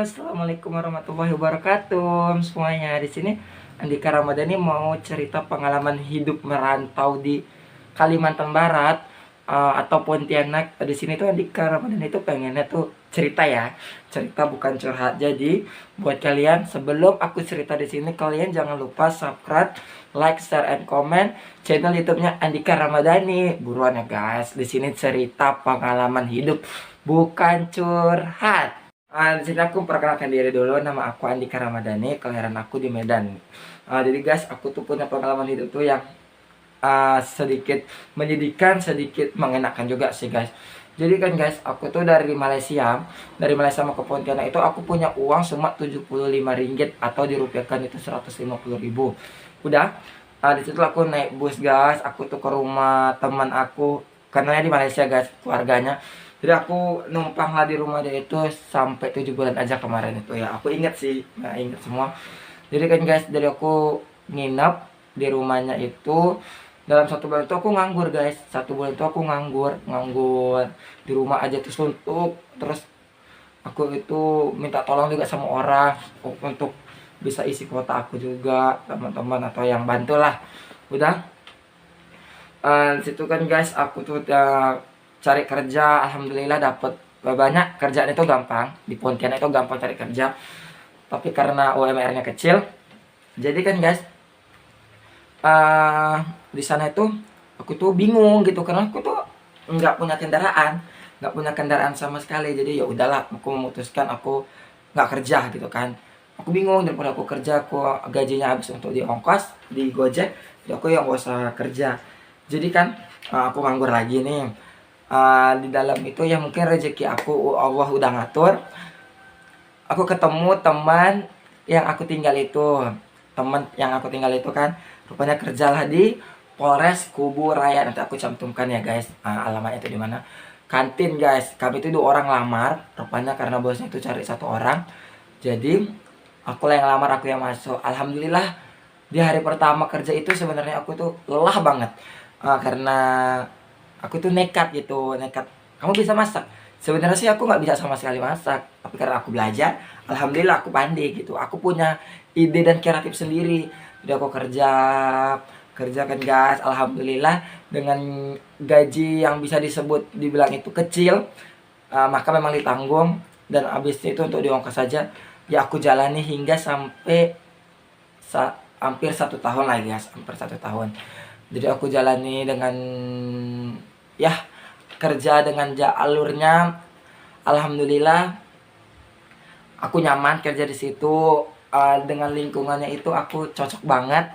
Assalamualaikum warahmatullahi wabarakatuh semuanya. Di sini Andika Ramadhani mau cerita pengalaman hidup merantau di Kalimantan Barat atau Pontianak. Di sini tuh Andika Ramadhani itu pengennya tuh cerita ya, cerita bukan curhat. Jadi buat kalian, sebelum aku cerita di sini, kalian jangan lupa subscribe, like, share, and comment channel YouTube-nya Andika Ramadhani. Buruan ya guys. Di sini cerita pengalaman hidup, bukan curhat. Di sini aku perkenalkan diri dulu. Nama aku Andika Ramadhani, kelahiran aku di Medan. Jadi guys, aku tuh punya pengalaman hidup tuh yang sedikit menyedihkan, sedikit mengenakan juga sih guys. Jadi kan guys, aku tuh dari Malaysia mau ke Pontianak itu aku punya uang cuma 75 ringgit atau dirupiahkan itu 150.000. Udah, di situ aku naik bus guys. Aku tuh ke rumah teman aku, karena di Malaysia guys, keluarganya. Jadi aku numpang lah di rumah dia itu sampai 7 bulan aja kemarin itu ya. Aku inget sih, nah inget semua. Jadi kan guys, dari aku nginep di rumahnya itu dalam 1 bulan itu aku nganggur guys. 1 bulan itu aku nganggur di rumah aja tuh suntuk. Terus aku itu minta tolong juga sama orang untuk bisa isi kuota aku juga, teman-teman atau yang bantu lah. Udah, situ kan guys, aku tuh cari kerja. Alhamdulillah dapet banyak. Kerjaan itu gampang, di Pontianak itu gampang cari kerja, tapi karena UMR-nya kecil, jadi kan guys, di sana itu aku tuh bingung gitu, karena aku tuh nggak punya kendaraan sama sekali. Jadi ya udahlah, aku memutuskan aku nggak kerja gitu kan. Aku bingung, daripada aku kerja, aku gajinya habis untuk di ongkos di Gojek, jadi aku yang gak usah kerja. Jadi kan aku nganggur lagi nih. Di dalam itu ya mungkin rezeki aku Allah udah ngatur. Aku ketemu teman yang aku tinggal itu. Teman yang aku tinggal itu kan rupanya kerjalah di Polres Kubu Raya. Nanti aku cantumkan ya guys, alamatnya itu di mana. Kantin guys. Kami itu 2 orang lamar. Rupanya karena bosnya itu cari 1 orang. Jadi aku yang lamar, aku yang masuk. Alhamdulillah di hari pertama kerja itu sebenarnya aku tuh lelah banget. Karena aku tuh nekat gitu, kamu bisa masak. Sebenarnya sih aku nggak bisa sama sekali masak, tapi karena aku belajar, alhamdulillah aku pandai gitu. Aku punya ide dan kreatif sendiri. Jadi aku kerjakan gas. Alhamdulillah dengan gaji yang bisa disebut dibilang itu kecil, maka memang ditanggung. Dan habis itu untuk diongkos saja ya aku jalani hingga sampai hampir 1 tahun lah guys, hampir 1 tahun. Jadi aku jalani dengan ya kerja dengan alurnya. Alhamdulillah aku nyaman kerja di situ. Dengan lingkungannya itu aku cocok banget.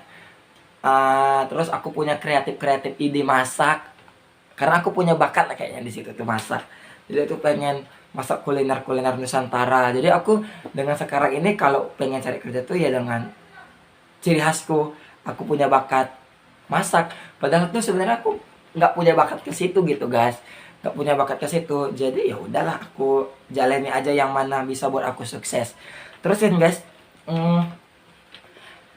Terus aku punya kreatif ide masak, karena aku punya bakat lah kayaknya di situ tuh masak. Jadi aku pengen masak kuliner Nusantara. Jadi aku dengan sekarang ini kalau pengen cari kerja tuh ya dengan ciri khasku, aku punya bakat masak. Padahal tuh sebenarnya aku nggak punya bakat ke situ gitu guys, nggak punya bakat ke situ. Jadi ya udahlah, aku jalani aja yang mana bisa buat aku sukses. Terus kan guys,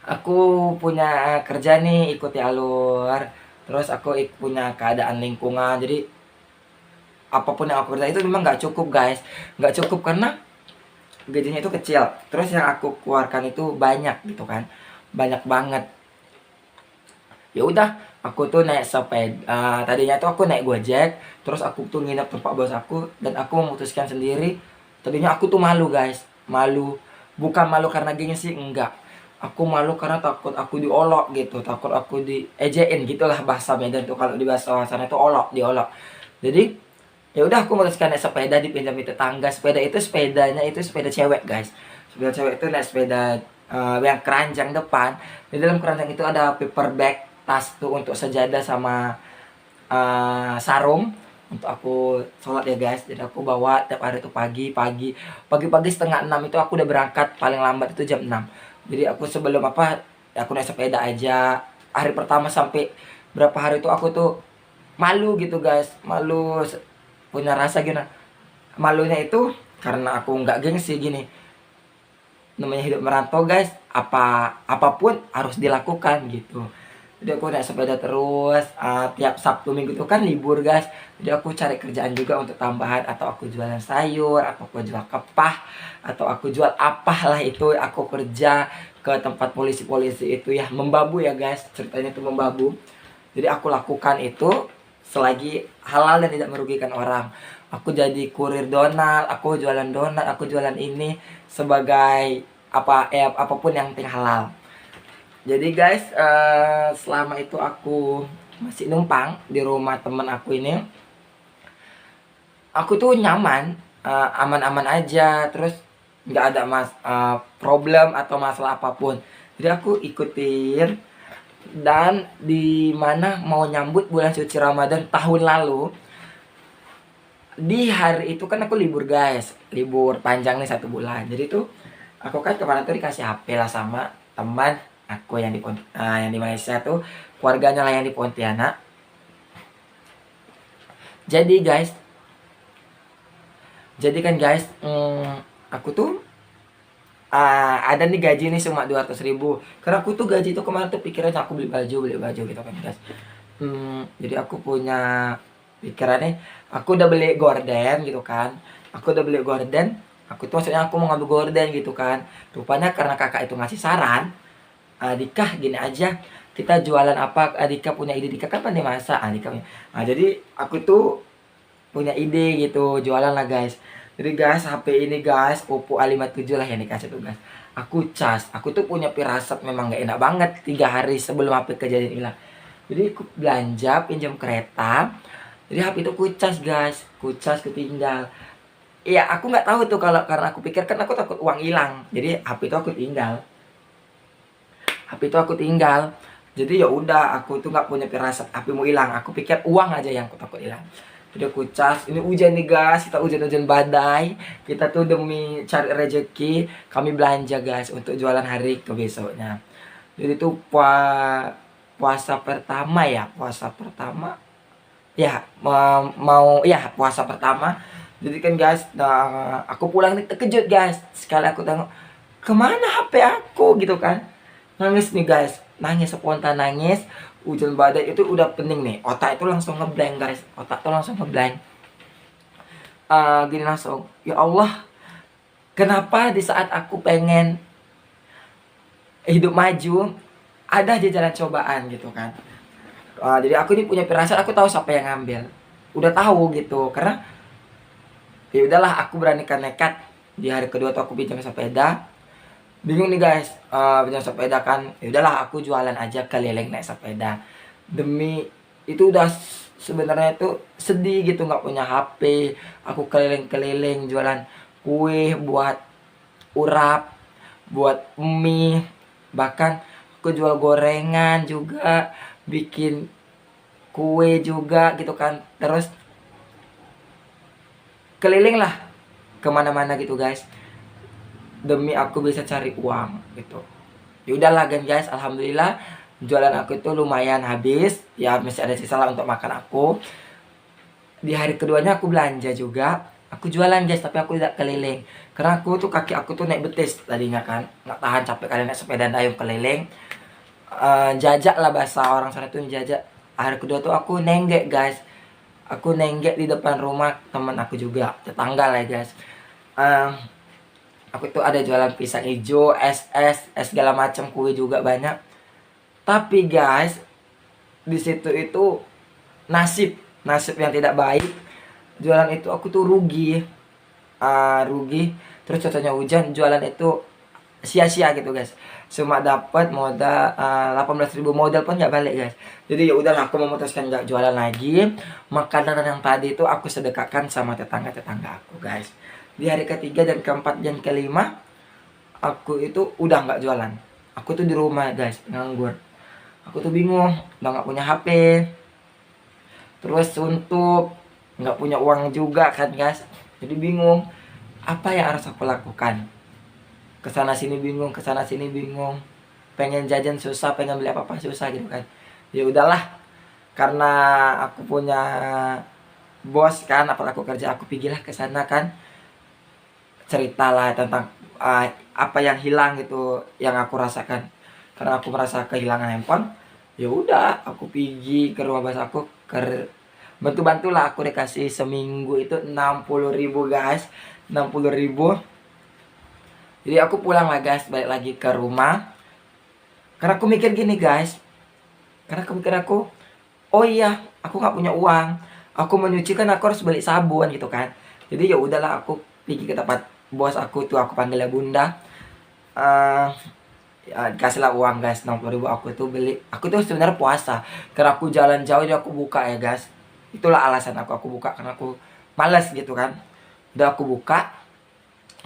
aku punya kerja nih, ikuti alur. Terus aku punya keadaan lingkungan. Jadi apapun yang aku kerja itu memang nggak cukup guys, nggak cukup karena gajinya itu kecil. Terus yang aku keluarkan itu banyak gitu kan, banyak banget. Ya udah, aku tuh naik sepeda. Tadinya tuh aku naik Gojek, terus aku tuh nginep tempat bos aku, dan aku memutuskan sendiri. Tadinya aku tuh malu guys, malu. Bukan malu karena gengsi, enggak. Aku malu karena takut aku diolok gitu, takut aku diejein gitulah bahasa Medan tuh. Kalau di bahasa sana itu olok, diolok. Jadi ya udah, aku memutuskan naik sepeda, dipinjami tetangga. Sepedanya itu sepeda cewek guys. Sepeda cewek itu naik sepeda yang keranjang depan. Di dalam keranjang itu ada paper bag, tas tuh untuk sejadah sama sarung untuk aku sholat ya guys. Jadi aku bawa tiap hari tuh pagi-pagi setengah 6 itu aku udah berangkat, paling lambat itu jam 6. Jadi aku sebelum aku naik sepeda aja. Hari pertama sampai berapa hari itu aku tuh malu gitu guys, malu, punya rasa gini. Malunya itu karena aku nggak gengsi gini. Namanya hidup merantau guys, apapun harus dilakukan gitu. Jadi aku naik sepeda terus, tiap Sabtu Minggu itu kan libur guys. Jadi aku cari kerjaan juga untuk tambahan, atau aku jualan sayur, atau aku jual kepah, atau aku jual apalah itu. Aku kerja ke tempat polisi-polisi itu ya, membabu ya guys, ceritanya itu membabu. Jadi aku lakukan itu selagi halal dan tidak merugikan orang. Aku jadi kurir donat, aku jualan donat, aku jualan ini sebagai apapun yang penting halal. Jadi guys, selama itu aku masih numpang di rumah temen aku ini, aku tuh nyaman, aman-aman aja, terus nggak ada problem atau masalah apapun. Jadi aku ikutin, dan di mana mau nyambut bulan suci Ramadan tahun lalu, di hari itu kan aku libur guys, libur panjang nih 1 bulan. Jadi tuh aku kan kemarin tuh dikasih HP lah sama teman aku yang yang di Malaysia tuh, keluarganya lah yang di Pontianak. Jadi guys, aku tuh ada nih gaji nih cuma 200.000. Karena aku tuh gaji tuh kemarin tuh pikirannya aku beli baju gitu kan guys. Jadi aku punya pikirannya, aku udah beli gorden gitu kan. Aku udah beli gorden. Aku tuh maksudnya aku mau ngambil gorden gitu kan. Rupanya karena kakak itu ngasih saran, Dika gini aja, kita jualan apa? Dika punya ide, Dika kan pandai masak. Jadi aku tuh punya ide gitu, jualan lah guys. Jadi guys, HP ini guys, Oppo A57 lah yang dikasih tuh guys. Aku cas, aku tuh punya firasat memang gak enak banget 3 hari sebelum HP kejadian hilang. Jadi aku belanja pinjam kereta. Jadi HP itu kucas guys, kucas ketinggal. Iya, aku nggak tahu tuh, kalau karena aku pikir kan aku takut uang hilang. Jadi HP itu aku tinggal. HP itu aku tinggal. Jadi ya udah, aku tuh nggak punya firasat HP mau hilang. Aku pikir uang aja yang aku takut hilang. Jadi aku cas, ini hujan nih guys, kita hujan-hujan badai. Kita tuh demi cari rezeki, kami belanja guys untuk jualan hari ke besoknya. Jadi tuh puasa pertama ya, puasa pertama. Ya, puasa pertama. Jadi kan guys, aku pulang nih terkejut guys. Sekali aku tengok, kemana HP aku gitu kan. Nangis nih guys, nangis spontan nangis. Hujan badai itu udah pening nih, otak itu langsung ngeblank guys, otak tuh langsung ngeblank. Gini langsung, ya Allah, kenapa di saat aku pengen hidup maju ada aja jalan cobaan gitu kan. Jadi aku ini punya firasat, aku tahu siapa yang ngambil, udah tahu gitu. Karena ya udahlah, aku beranikan nekat. Di hari kedua tuh aku pinjam sepeda. Bingung nih guys, pinjam sepeda kan. Ya udahlah, aku jualan aja keliling naik sepeda. Demi itu udah sebenarnya itu sedih gitu, nggak punya HP. Aku keliling-keliling jualan kue, buat urap, buat mie, bahkan aku jual gorengan juga, bikin kue juga gitu kan. Terus keliling lah kemana-mana gitu guys, demi aku bisa cari uang gitu. Ya udahlah kan guys, alhamdulillah jualan aku itu lumayan habis ya, masih ada sisa lah untuk makan aku. Di hari keduanya aku belanja juga, aku jualan guys, tapi aku tidak keliling karena aku tuh kaki aku tuh naik betis tadinya kan, nggak tahan capek kalian naik sepeda dayung keliling. Jajak lah bahasa orang sana tuh, jajak. Hari kedua tuh aku nenggek guys, aku nenggek di depan rumah teman aku juga, tetangga lah guys. Aku tuh ada jualan pisang hijau, es segala macam, kue juga banyak. Tapi guys, di situ itu nasib yang tidak baik. Jualan itu aku tuh rugi, rugi. Terus contohnya hujan, jualan itu sia-sia gitu guys. Cuma dapat modal 18.000, modal pun nggak balik guys. Jadi ya udahlah, aku memutuskan nggak jualan lagi. Makanan yang tadi itu aku sedekahkan sama tetangga-tetangga aku guys. Di hari ketiga dan keempat dan kelima, aku itu udah nggak jualan. Aku tuh di rumah guys, nganggur. Aku tuh bingung, udah nggak punya HP, terus suntuk, nggak punya uang juga kan guys. Jadi bingung, apa yang harus aku lakukan? Kesana sini bingung, kesana sini bingung. Pengen jajan susah, pengen beli apa-apa susah gitu kan. Ya udahlah, karena aku punya bos kan, apa aku kerja, aku pergilah ke sana kan. Ceritalah tentang apa yang hilang gitu, yang aku rasakan. Karena aku merasa kehilangan handphone. Ya udah aku pergi ke rumah bos aku, bantu-bantulah, aku dikasih seminggu itu 60.000 guys, 60.000. Jadi aku pulang lah guys, balik lagi ke rumah. Karena aku mikir gini guys, oh iya, aku nggak punya uang. Aku mau nyuci kan aku harus beli sabun gitu kan. Jadi ya udahlah, aku pergi ke tempat bos aku tuh, aku panggilnya Bunda. Eh ya, dikasihlah uang guys, 60.000. Aku tuh sebenarnya puasa. Karena aku jalan jauh jadi aku buka ya guys. Itulah alasan aku buka, karena aku malas gitu kan. Udah aku buka,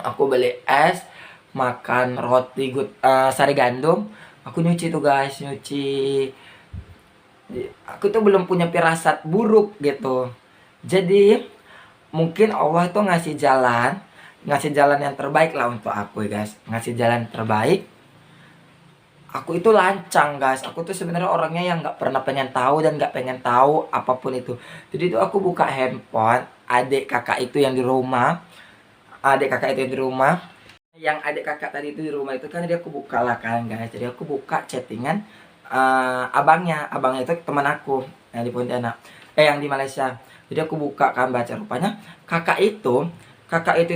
aku beli es, makan roti sari gandum. Aku nyuci tuh guys, aku tuh belum punya firasat buruk gitu. Jadi mungkin Allah tuh ngasih jalan yang terbaik lah untuk aku ya guys, ngasih jalan terbaik. Aku itu lancang guys, aku tuh sebenarnya orangnya yang nggak pernah pengen tahu dan nggak pengen tahu apapun itu. Jadi itu aku buka handphone adik kakak itu yang di rumah, adik kakak itu yang di rumah, yang adik kakak tadi itu di rumah itu kan, dia aku buka lah kan guys. Jadi aku buka chattingan abangnya itu teman aku yang di Pontianak, yang di Malaysia. Jadi aku buka kan, baca, rupanya kakak itu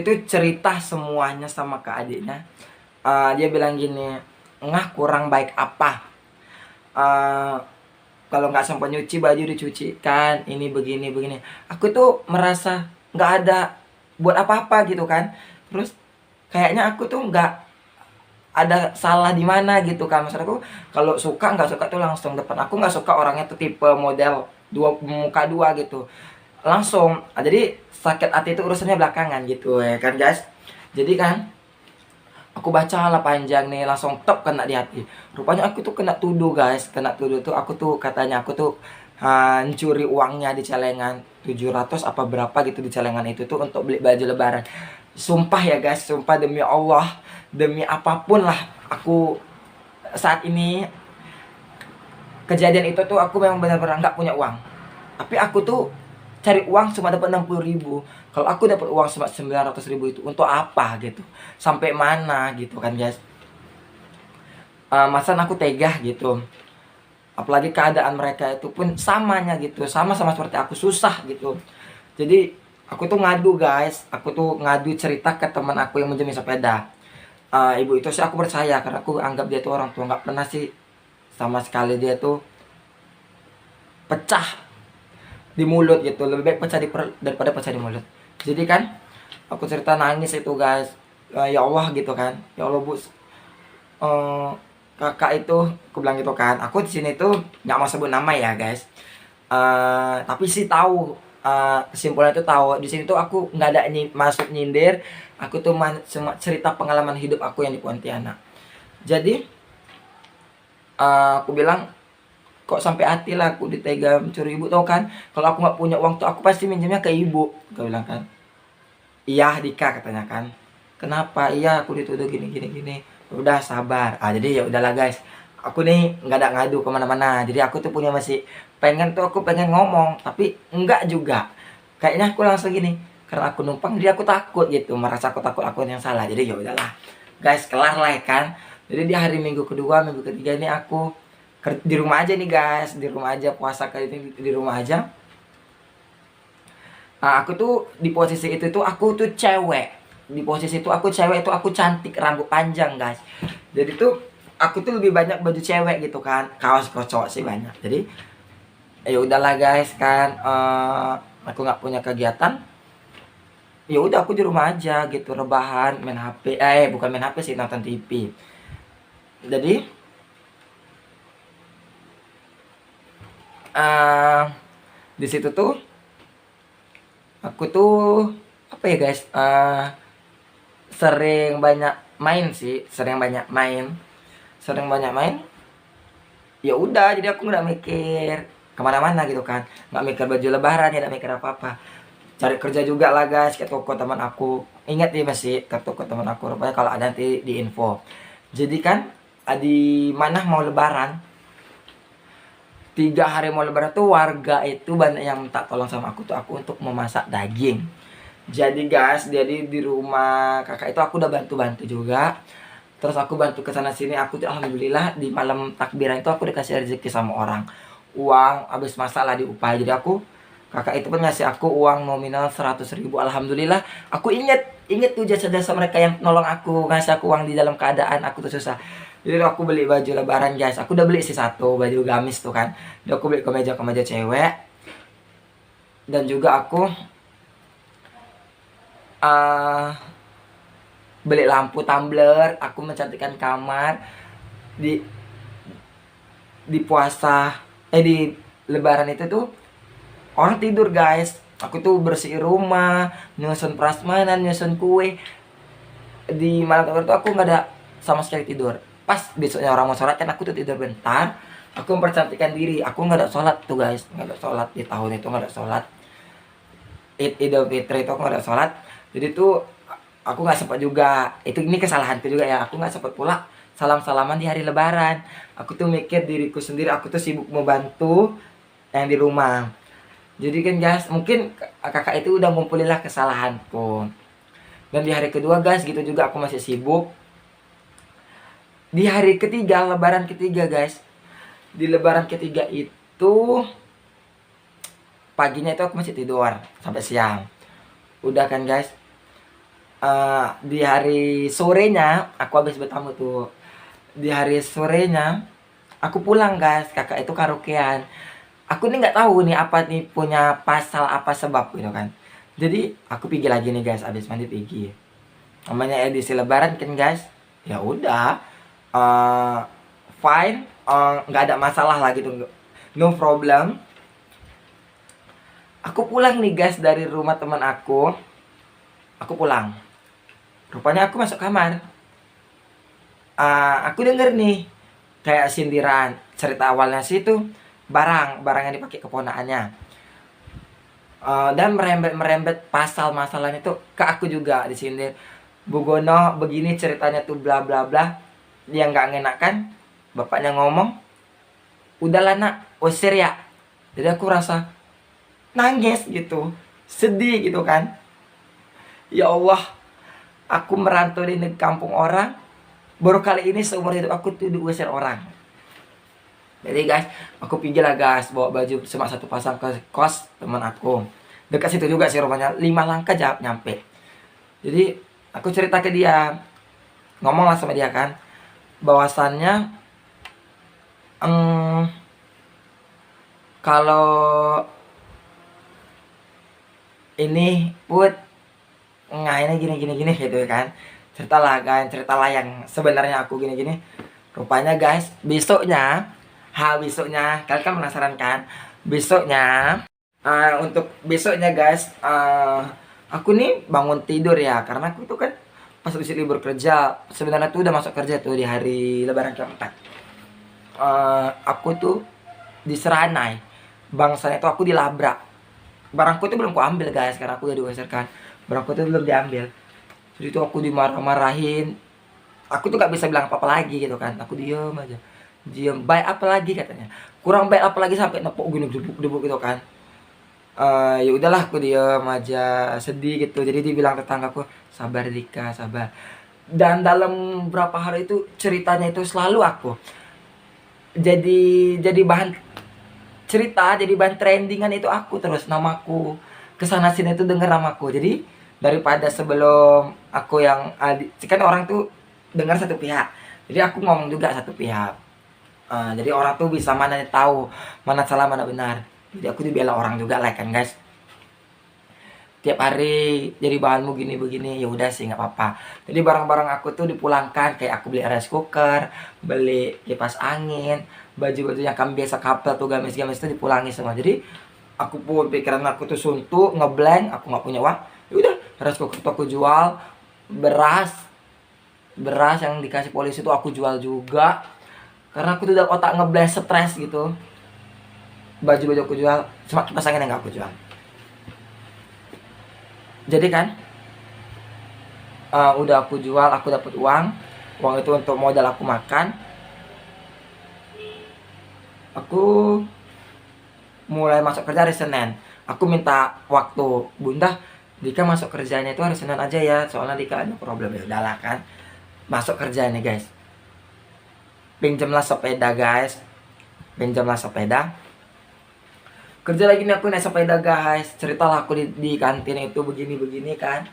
tuh cerita semuanya sama ke adiknya. Dia bilang gini, ngah kurang baik apa, eh, kalau nggak sempat nyuci baju dicucikan, ini begini begini. Aku tuh merasa nggak ada buat apa-apa gitu kan. Terus kayaknya aku tuh nggak ada salah di mana gitu kan. Maksud aku, kalau suka nggak suka tuh langsung depan. Aku nggak suka orangnya tuh tipe model dua muka dua gitu, langsung. Jadi sakit hati itu urusannya belakangan gitu ya kan guys. Jadi kan aku baca lah panjang nih, langsung top kena di hati. Rupanya aku tuh kena tuduh guys, kena tuduh tuh, aku tuh katanya aku tuh curi uangnya di celengan 700 apa berapa gitu di celengan itu tuh untuk beli baju lebaran. Sumpah ya guys, sumpah demi Allah, demi apapun lah, aku saat ini kejadian itu tuh aku memang benar-benar nggak punya uang. Tapi aku tuh cari uang cuma dapat 60.000. Kalau aku dapat uang cuma 900.000 itu untuk apa gitu? Sampai mana gitu kan guys? Masa aku tega gitu. Apalagi keadaan mereka itu pun samanya gitu, sama-sama seperti aku, susah gitu. Jadi aku tuh ngadu guys, aku tuh ngadu cerita ke teman aku yang menjenis sepeda. Ibu itu sih aku percaya, karena aku anggap dia tuh orang tua, nggak pernah sih sama sekali dia tuh pecah di mulut gitu. Lebih baik pecah di perut daripada pecah di mulut. Jadi kan aku cerita nangis itu guys. Ya Allah gitu kan, ya Allah bu, kakak itu, aku bilang gitu kan. Aku di sini tuh nggak mau sebut nama ya guys. Tapi sih tahu, kesimpulan itu tahu. Di sini tuh aku nggak ada masuk nyindir. Aku tuh cuma cerita pengalaman hidup aku yang di Pontianak. Jadi aku bilang, kok sampai hati lah aku ditega mencuri ibu, tau kan? Kalau aku nggak punya uang tuh aku pasti minjemnya ke ibu. Aku bilang kan. Iya Dika katanya kan. Kenapa? Iya aku dituduh gini gini gini. Udah sabar. Jadi ya udahlah guys. Aku nih nggak ada ngadu kemana-mana. Jadi aku tuh punya masih aku pengen ngomong, tapi enggak juga. Kayaknya aku langsung gini. Karena aku numpang, jadi aku takut gitu. Merasa aku takut aku yang salah. Jadi ya udahlah. Guys, kelar lah ya kan. Jadi di hari minggu kedua, minggu ketiga ini aku di rumah aja nih guys. Di rumah aja, puasa kali ini di rumah aja. Aku tuh di posisi itu tuh aku tuh cewek. Di posisi itu aku cewek, itu aku cantik, rambut panjang guys. Jadi tuh aku tuh lebih banyak baju cewek gitu kan. Kaos cowok sih banyak. Jadi ya udahlah guys kan, aku nggak punya kegiatan. Ya udah aku di rumah aja gitu, rebahan, main HP. Bukan main HP sih, nonton TV. Jadi di situ tuh aku tuh apa ya guys, sering banyak main sih, sering banyak main. Ya udah, jadi aku nggak mikir kemana-mana gitu kan, nggak mikir baju lebaran ya, nggak mikir apa-apa. Cari kerja juga lah guys, ke toko teman aku. Ingat nih masih ke toko teman aku, rupanya kalau ada nanti di info. Jadi kan di mana mau lebaran, 3 hari mau lebaran tuh warga itu banyak yang minta tolong sama aku tuh, aku untuk memasak daging. Jadi guys, jadi di rumah kakak itu aku udah bantu-bantu juga. Terus aku bantu ke sana sini, aku tuh alhamdulillah di malam takbiran itu aku dikasih rezeki sama orang. Uang habis masalah diupah. Jadi kakak itu pun ngasih aku uang nominal 100.000. Alhamdulillah, aku inget tuh jasa-jasa mereka yang nolong aku, ngasih aku uang di dalam keadaan aku tuh susah. Jadi aku beli baju lebaran guys. Aku udah beli sih satu baju gamis tuh kan. Jadi aku beli kemeja cewek. Dan juga aku uh, beli lampu tumbler, aku mencantikkan kamar di puasa di lebaran itu tuh orang tidur guys. Aku tuh bersih rumah, nyusun prasmanan, nyusun kue. Di malam itu aku nggak ada sama sekali tidur. Pas besoknya orang mau sholat kan aku tuh tidur bentar. Aku mempercantikkan diri. Aku nggak ada sholat tuh guys, nggak ada sholat di tahun itu, nggak ada sholat. Idul Fitri itu aku nggak ada sholat. Jadi tuh aku nggak sempat juga. Ini kesalahanku juga ya. Aku nggak sempat pula salam-salaman di hari lebaran. Aku tuh mikir diriku sendiri. Aku tuh sibuk membantu yang di rumah. Jadi kan guys, mungkin kakak itu udah ngumpulilah kesalahanku. Dan di hari kedua guys, gitu juga aku masih sibuk. Di hari ketiga, lebaran ketiga guys. Di lebaran ketiga itu paginya itu aku masih tidur sampai siang. Udah kan guys. Di hari sorenya aku habis bertamu tuh. Di hari sorenya aku pulang guys. Kakak itu karaokean. Aku nih nggak tahu nih apa nih punya pasal apa sebab gitu kan. Jadi aku pergi lagi nih guys, habis mandi pergi. Namanya edisi lebaran kan guys. Ya udah, fine, nggak ada masalah lah gitu, no problem. Aku pulang nih guys dari rumah teman aku. Aku pulang. Rupanya aku masuk kamar. Aku denger nih kayak sindiran. Cerita awalnya sih itu barang yang dipakai keponakannya. Dan merembet pasal masalahnya itu ke aku juga disindir. Bu Gono begini ceritanya tuh bla bla bla. Dia nggak ngenakan. Bapaknya ngomong, udahlah nak, usir ya. Jadi aku rasa nangis gitu, sedih gitu kan. Ya Allah, aku merantau di kampung orang. Baru kali ini seumur hidup aku tuh diusir orang. Jadi guys, aku pergi lah guys, bawa baju cuma satu pasang ke kos teman aku. Dekat situ juga sih rumahnya, 5 langkah nyampe. Jadi aku cerita ke dia, ngomong lah sama dia kan, bahwasannya kalau ini put ini gini gitu kan. Ceritalah yang sebenarnya aku gini. Rupanya guys, besoknya kalian kan penasaran kan? Besoknya untuk besoknya guys, aku nih bangun tidur ya, karena aku tuh kan pas habis libur kerja, sebenarnya tuh udah masuk kerja tuh di hari lebaran keempat. Aku tuh diseranai, bangsanya tuh aku dilabrak. Barangku itu belum ku ambil guys, karena aku udah diusirkan. Barangku itu belum diambil. Jadi tuh aku dimarah-marahin. Aku tuh gak bisa bilang apa-apa lagi gitu kan. Aku diem aja. Baik apa lagi katanya. Kurang baik apa lagi sampai nepuk gini debuk gitu kan. Ya udahlah aku diem aja, sedih gitu. Jadi dibilang tetanggaku, sabar Dika, sabar. Dan dalam berapa hari itu ceritanya itu selalu aku jadi bahan cerita, jadi bahan trendingan itu aku terus, namaku kesana sini itu denger namaku. Jadi daripada sebelum aku yang kan orang tuh dengar satu pihak, jadi aku ngomong juga satu pihak. Jadi orang tuh bisa mana tahu mana salah mana benar. Jadi aku dibela orang juga lah kan guys. Tiap hari jadi bahanmu begini ya udah sih nggak apa-apa. Jadi barang-barang aku tuh dipulangkan, kayak aku beli rice cooker, beli kipas angin, baju-baju yang kami biasa kapel tuh gamis-gamis itu dipulangi semua. Jadi aku pun pikiran aku tuh suntuk, ngeblank, aku nggak punya uang. Ya udah, rice cooker tuh aku jual, beras yang dikasih polisi tuh aku jual juga, karena aku tuh udah otak ngeblank, stres gitu. Baju-baju aku jual, cuma kipas angin yang nggak aku jual. Jadi kan udah aku jual, aku dapat uang itu untuk modal aku makan. Aku mulai masuk kerja hari Senin. Aku minta waktu, Bunda Dika masuk kerjanya itu hari Senin aja ya, soalnya Dika ada problem. Ya udahlah kan, masuk kerja nih guys, pinjamlah sepeda guys, pinjamlah sepeda. Kerja lagi nih aku naik sepeda guys, ceritalah aku di kantin itu begini-begini kan.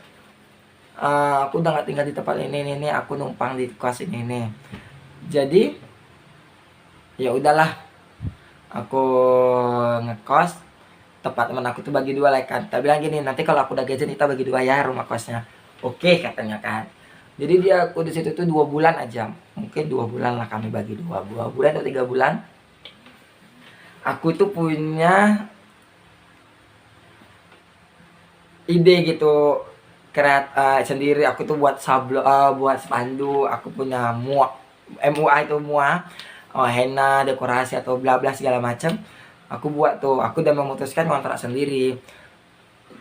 Aku udah nggak tinggal di tempat ini nih, aku numpang di kos ini nih. Jadi ya udahlah, aku ngekos. Tempat teman aku tuh bagi dua lah kan. Kita bilang gini, nanti kalau aku udah gajian kita bagi dua ya rumah kosnya. Oke katanya kan. Jadi dia aku di situ tuh 2 bulan aja, mungkin 2 bulan lah kami bagi dua bulan atau 3 bulan. Aku tuh punya ide gitu, sendiri. Aku tuh buat sablon, buat spanduk. Aku punya MUA itu henna, dekorasi atau bla bla segala macam. Aku buat tuh. Aku udah memutuskan kontrak sendiri.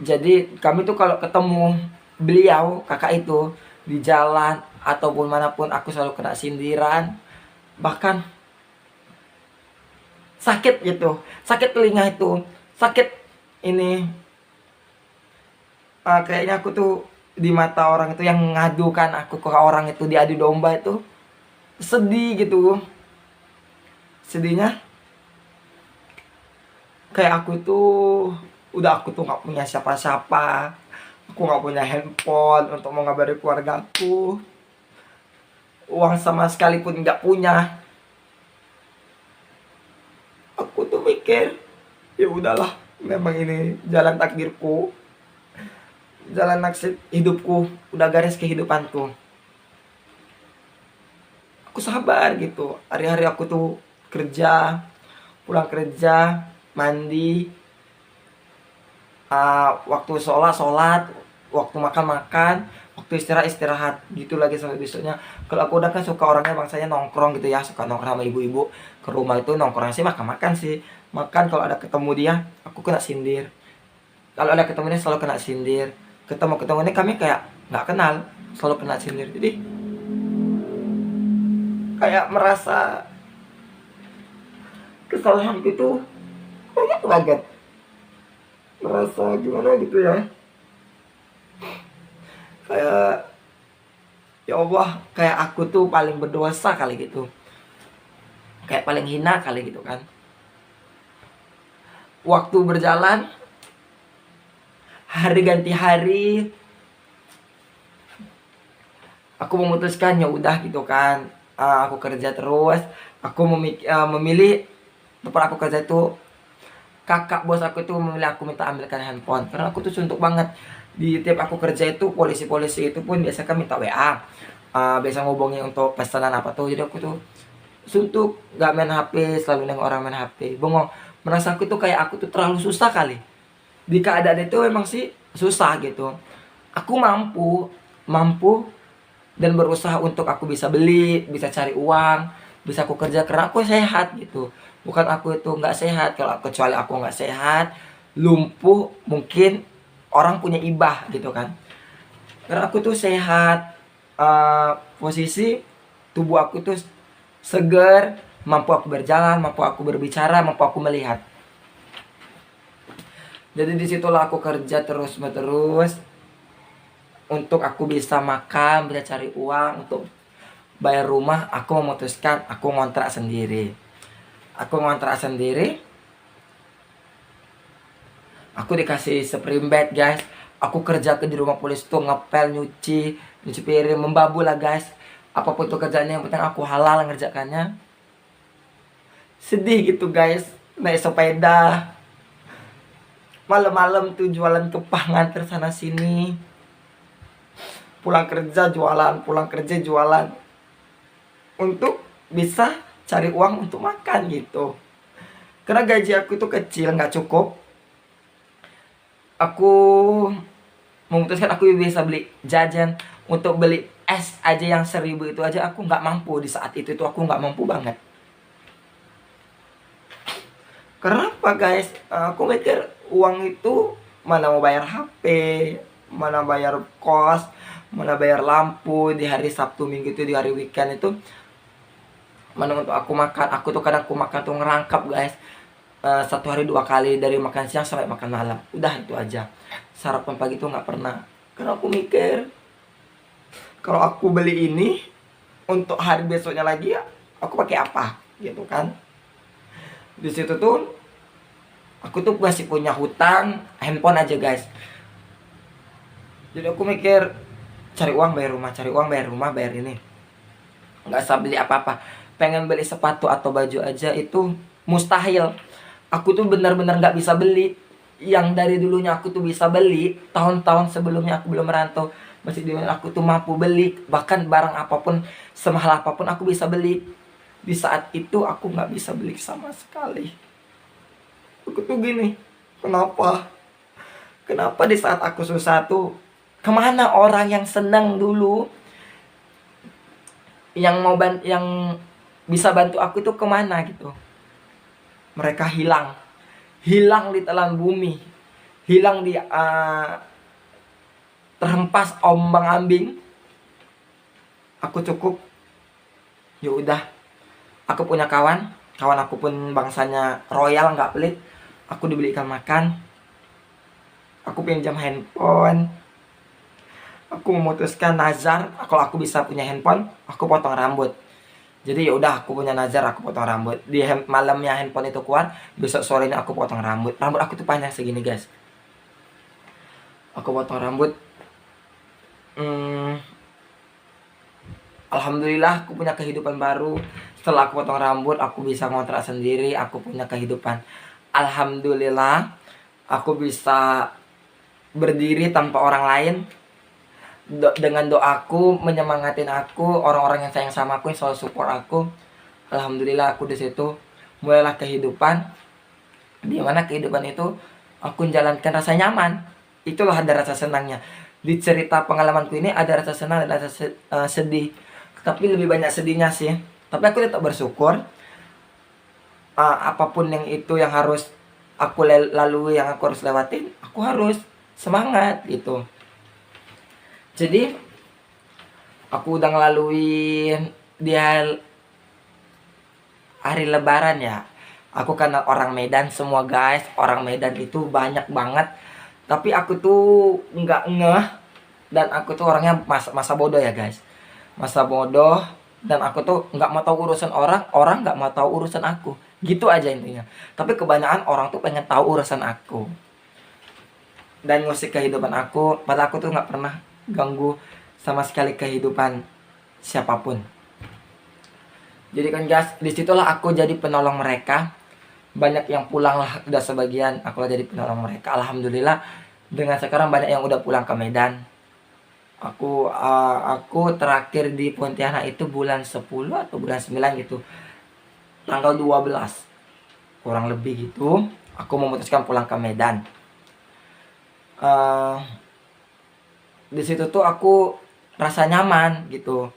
Jadi kami tuh kalau ketemu beliau kakak itu di jalan ataupun manapun, aku selalu kena sindiran, bahkan sakit gitu, sakit telinga itu, sakit ini. Kayaknya aku tuh di mata orang itu yang mengadukan aku ke orang itu, diadu domba itu, sedih gitu. Sedihnya kayak aku tuh aku tuh nggak punya siapa-siapa, aku nggak punya handphone untuk mau ngabari keluargaku, uang sama sekali pun nggak punya. Aku tuh mikir, ya udahlah, memang ini jalan takdirku, jalan nasib hidupku, udah garis kehidupanku. Aku sabar gitu, hari-hari aku tuh kerja, pulang kerja, mandi, waktu sholat, waktu makan, waktu istirahat gitu lagi sampai besoknya. Kalau aku udah kan suka orangnya bangsanya nongkrong gitu ya, suka nongkrong sama ibu-ibu ke rumah itu, nongkrong sih makan sih. Makan kalau ada ketemu dia, aku kena sindir. Kalau ada ketemu dia selalu kena sindir. Ketemu ini kami kayak nggak kenal, selalu kena sindir. Jadi kayak merasa kesalahan gitu, kaget, merasa gimana gitu ya, kayak ya Allah, kayak aku tuh paling berdosa kali gitu, kayak paling hina kali gitu kan. Waktu berjalan, hari ganti hari, aku memutuskan ya udah gitu kan, aku kerja terus. Aku memilih tempat aku kerja itu, kakak bos aku itu memilih aku minta ambilkan handphone, karena aku tuh suntuk banget. Di tiap aku kerja itu polisi itu pun biasa kan minta WA, biasa ngobongin untuk pesanan apa tuh. Jadi aku tuh suntuk, gak main HP, selalu nengok orang main HP, bengong. Merasa aku tuh kayak aku tuh terlalu susah kali di keadaan itu. Memang sih susah gitu, aku mampu dan berusaha untuk aku bisa beli, bisa cari uang, bisa aku kerja karena aku sehat gitu. Bukan aku itu nggak sehat. Kalau kecuali aku nggak sehat, lumpuh, mungkin orang punya ibah gitu kan. Karena aku tuh sehat, posisi tubuh aku tuh segar, mampu aku berjalan, mampu aku berbicara, mampu aku melihat. Jadi disitulah aku kerja terus menerus untuk aku bisa makan, bisa cari uang untuk bayar rumah. Aku memutuskan aku ngontrak sendiri. Aku dikasih spring bed guys. Aku kerja di rumah polisi tuh ngepel, nyuci piring, membabu lah guys. Apapun tuh kerjanya, yang penting aku halal ngerjakannya. Sedih gitu guys, naik sepeda, malam-malam tuh jualan kepah, nganter sana sini, pulang kerja jualan, untuk bisa cari uang untuk makan gitu. Karena gaji aku itu kecil, nggak cukup. Aku memutuskan aku bisa beli jajan. Untuk beli es aja yang 1.000 itu aja aku nggak mampu. Di saat itu tuh aku nggak mampu banget. Kenapa guys? Aku mikir uang itu mana mau bayar HP, mana bayar kos, mana bayar lampu di hari Sabtu Minggu itu, di hari weekend itu, mana untuk aku makan. Aku tuh kadang aku makan tuh ngerangkap guys, 1 hari 2 kali, dari makan siang sampai makan malam, udah itu aja. Sarapan pagi tuh nggak pernah. Karena aku mikir, kalau aku beli ini, untuk hari besoknya lagi ya aku pakai apa gitu kan. Di situ tuh aku tuh masih punya hutang handphone aja guys. Jadi aku mikir cari uang bayar rumah, cari uang bayar rumah, bayar ini, nggak usah beli apa-apa. Pengen beli sepatu atau baju aja itu mustahil. Aku tuh benar-benar nggak bisa beli. Yang dari dulunya aku tuh bisa beli, tahun-tahun sebelumnya aku belum merantau, masih di mana aku tuh mampu beli bahkan barang apapun, semahal apapun aku bisa beli. Di saat itu aku nggak bisa beli sama sekali. Aku tuh gini, kenapa di saat aku susah tuh, kemana orang yang senang dulu, yang yang bisa bantu aku tuh kemana gitu. Mereka hilang di telan bumi, hilang di terhempas ombang ambing. Aku cukup, ya udah. Aku punya kawan aku pun bangsanya royal, nggak pelit. Aku dibelikan makan, aku pinjam handphone. Aku memutuskan nazar, kalau aku bisa punya handphone, aku potong rambut. Jadi ya udah, aku punya nazar, aku potong rambut. Di malamnya handphone itu keluar, besok sorenya aku potong rambut. Rambut aku tuh panjang segini guys. Aku potong rambut. Alhamdulillah aku punya kehidupan baru. Setelah aku potong rambut, aku bisa ngontrak sendiri, aku punya kehidupan. Alhamdulillah, aku bisa berdiri tanpa orang lain. Dengan doaku, menyemangatin aku, orang-orang yang sayang sama aku, yang selalu support aku. Alhamdulillah aku di situ mulailah kehidupan. Di mana kehidupan itu aku menjalankan rasa nyaman. Itulah ada rasa senangnya. Di cerita pengalamanku ini ada rasa senang dan rasa sedih. Tapi lebih banyak sedihnya sih. Tapi aku tetap bersyukur. Apapun yang itu yang harus aku lalui, yang aku harus lewatin, aku harus semangat gitu. Jadi aku udah ngelaluin dia hari lebaran ya. Aku kan orang Medan semua guys. Orang Medan itu banyak banget. Tapi aku tuh nggak ngeh. Dan aku tuh orangnya masa bodoh ya guys. Masa bodoh. Dan aku tuh nggak mau tahu urusan orang. Orang nggak mau tahu urusan aku. Gitu aja intinya. Tapi kebanyakan orang tuh pengen tahu urusan aku. Dan ngusik kehidupan aku. Padahal aku tuh nggak pernah ganggu sama sekali kehidupan siapapun. Jadi kan guys, disitulah aku jadi penolong mereka. Banyak yang pulang lah, udah sebagian aku lah jadi penolong mereka. Alhamdulillah, dengan sekarang banyak yang udah pulang ke Medan. Aku terakhir di Pontianak itu bulan 10 atau bulan 9 gitu. Tanggal 12. Kurang lebih gitu, aku memutuskan pulang ke Medan. Di situ tuh aku rasa nyaman gitu.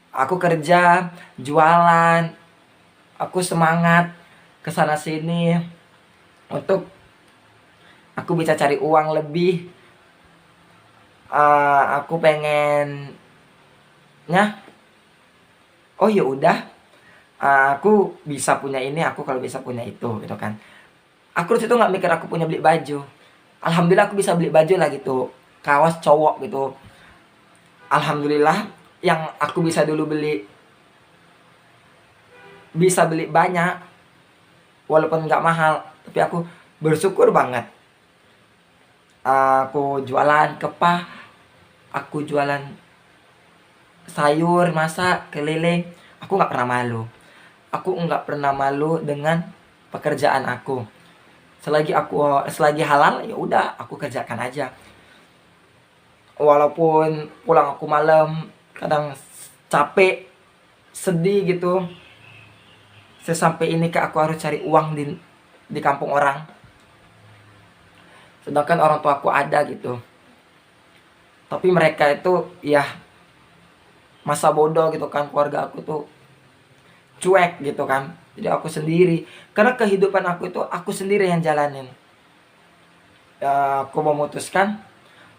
Aku kerja, jualan, aku semangat kesana sini untuk aku bisa cari uang lebih. Aku pengennya, oh ya udah, aku bisa punya ini, aku kalau bisa punya itu gitu kan. Aku di situ nggak mikir aku punya beli baju. Alhamdulillah aku bisa beli baju lah gitu, kaos cowok gitu. Alhamdulillah yang aku bisa dulu bisa beli banyak walaupun nggak mahal, tapi aku bersyukur banget. Aku jualan kepah, aku jualan sayur, masak, keliling. Aku nggak pernah malu. Aku nggak pernah malu dengan pekerjaan aku. Selagi halal ya udah aku kerjakan aja. Walaupun pulang aku malam, kadang capek, sedih gitu. Sesampai ini aku harus cari uang di kampung orang. Sedangkan orang tua aku ada gitu. Tapi mereka itu ya masa bodoh gitu kan, keluarga aku tuh cuek gitu kan. Jadi aku sendiri. Karena kehidupan aku itu aku sendiri yang jalanin. Aku memutuskan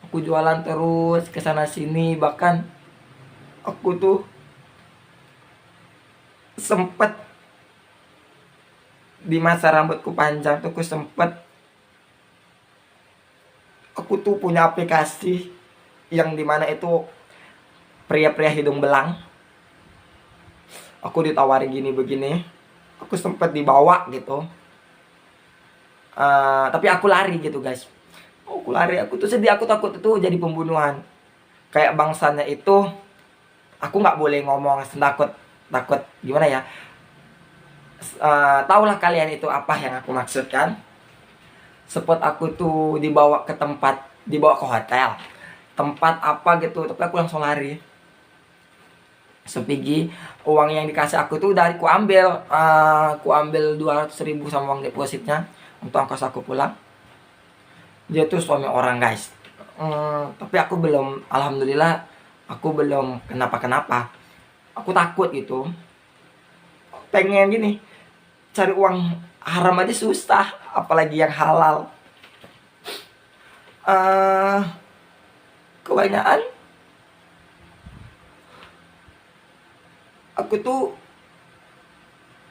aku jualan terus ke sana sini, bahkan aku tuh sempet di masa rambutku panjang tuh aku tuh punya aplikasi yang dimana itu pria-pria hidung belang. aku ditawari gini begini, aku sempat dibawa gitu. Tapi aku lari gitu guys. Aku lari, aku tuh sedih, aku takut itu jadi pembunuhan. Kayak bangsanya itu, aku nggak boleh ngomong, takut takut gimana ya. Tahulah kalian itu apa yang aku maksudkan. Sepot aku tuh dibawa ke tempat, dibawa ke hotel, tempat apa gitu, tapi aku langsung lari. Sepigi uang yang dikasih aku tuh dari ku ambil 200.000 sama uang depositnya untuk ongkos aku pulang. Dia tuh suami orang guys. Tapi aku belum, alhamdulillah aku belum kenapa-kenapa. Aku takut gitu, pengen gini, cari uang haram aja susah, apalagi yang halal. Kebanyakan aku tuh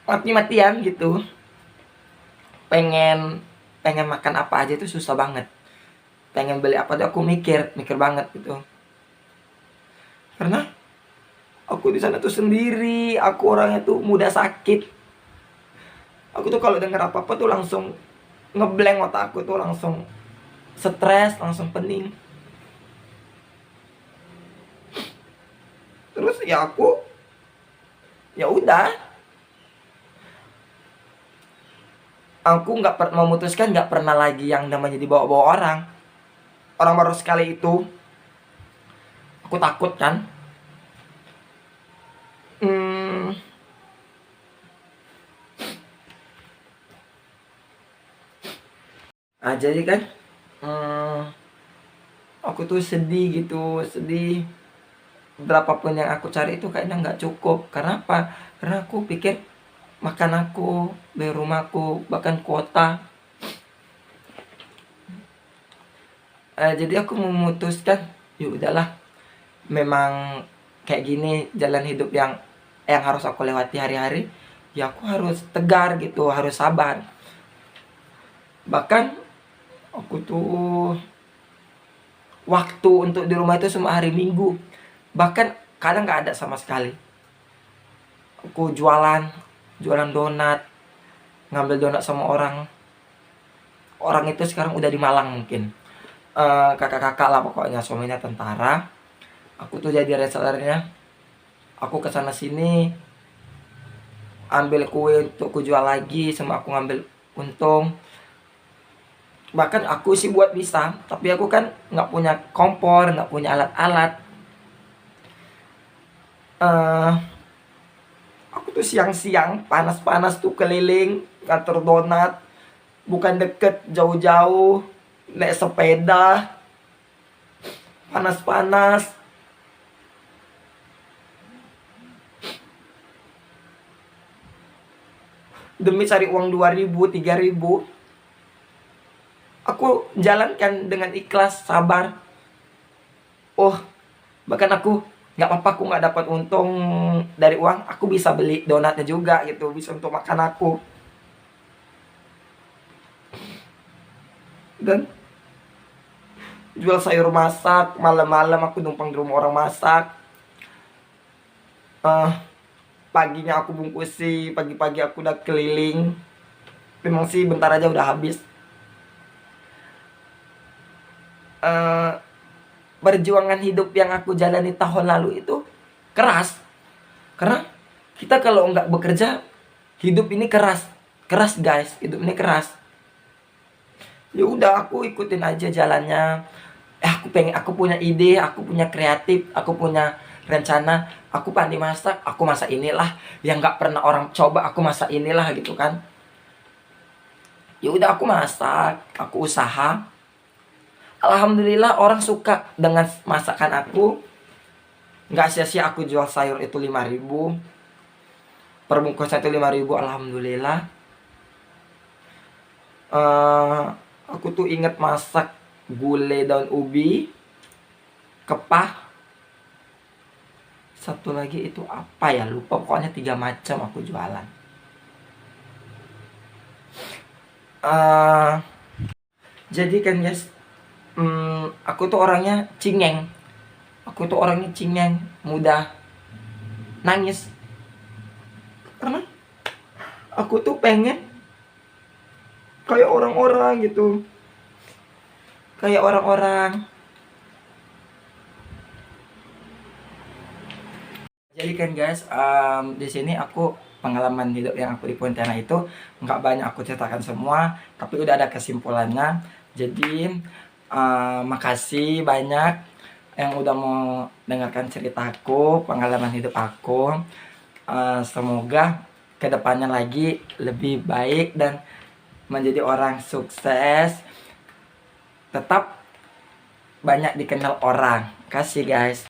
mati-matian gitu, pengen makan apa aja itu susah banget, pengen beli apa tuh aku mikir banget gitu, karena aku di sana tuh sendiri, aku orangnya tuh mudah sakit. Aku tuh kalau dengar apa apa tuh langsung ngeblank, otak aku tuh langsung stres, langsung pening. Terus ya aku, ya udah, aku nggak memutuskan nggak pernah lagi yang namanya dibawa-bawa orang. Orang baru sekali itu aku takut kan. Jadi kan aku tuh sedih gitu, sedih. Berapapun yang aku cari itu kayaknya nggak cukup. Karena apa? Karena aku pikir makan aku, bayar rumahku, bahkan kuota. Jadi aku memutuskan, ya udahlah, memang kayak gini jalan hidup yang harus aku lewati hari-hari. Ya aku harus tegar gitu, harus sabar. Bahkan aku tuh waktu untuk di rumah itu cuma hari Minggu, bahkan kadang nggak ada sama sekali. Aku jualan donat, ngambil donat sama orang itu sekarang udah di Malang mungkin. Kakak-kakak lah pokoknya, suaminya tentara. Aku tuh jadi resellernya. Aku kesana sini ambil kue untuk aku jual lagi, sama aku ngambil untung. Bahkan aku sih buat bisa, tapi aku kan nggak punya kompor, nggak punya alat-alat. Aku tuh siang-siang panas-panas tuh keliling kantor donat, bukan deket, jauh-jauh, naik sepeda, panas-panas, demi cari uang 2.000, 3.000. Aku jalankan dengan ikhlas, sabar. Bahkan aku nggak apa-apa, aku nggak dapat untung dari uang, aku bisa beli donatnya juga gitu, bisa untuk makan aku. Dan jual sayur masak, malam-malam aku numpang di rumah orang masak. Paginya aku bungkusi, pagi-pagi aku udah keliling. Memang sih bentar aja udah habis. Perjuangan hidup yang aku jalani tahun lalu itu keras. Karena kita kalau nggak bekerja, hidup ini keras. Keras guys, hidup ini keras. Ya udah, aku ikutin aja jalannya. Aku punya ide, aku punya kreatif, aku punya rencana, aku pandai masak, aku masak inilah yang nggak pernah orang coba, aku masak inilah gitu kan. Ya udah, aku masak, aku usaha. Alhamdulillah orang suka dengan masakan aku. Nggak sia-sia aku jual sayur itu 5.000, perbungkusnya itu 5.000, alhamdulillah. Aku tuh inget masak gulai daun ubi, kepah, satu lagi itu apa ya, lupa, pokoknya 3 macam aku jualan. Jadi kan guys, aku tuh orangnya cingeng, mudah nangis. Karena aku tuh pengen kayak orang-orang gitu, kayak orang-orang. Jadi kan guys, di sini aku pengalaman hidup yang aku di Pontianak itu nggak banyak aku ceritakan semua, tapi udah ada kesimpulannya. Jadi makasih banyak yang udah mau dengarkan ceritaku, pengalaman hidup aku. Semoga kedepannya lagi lebih baik dan menjadi orang sukses, tetap banyak dikenal orang. Kasih guys.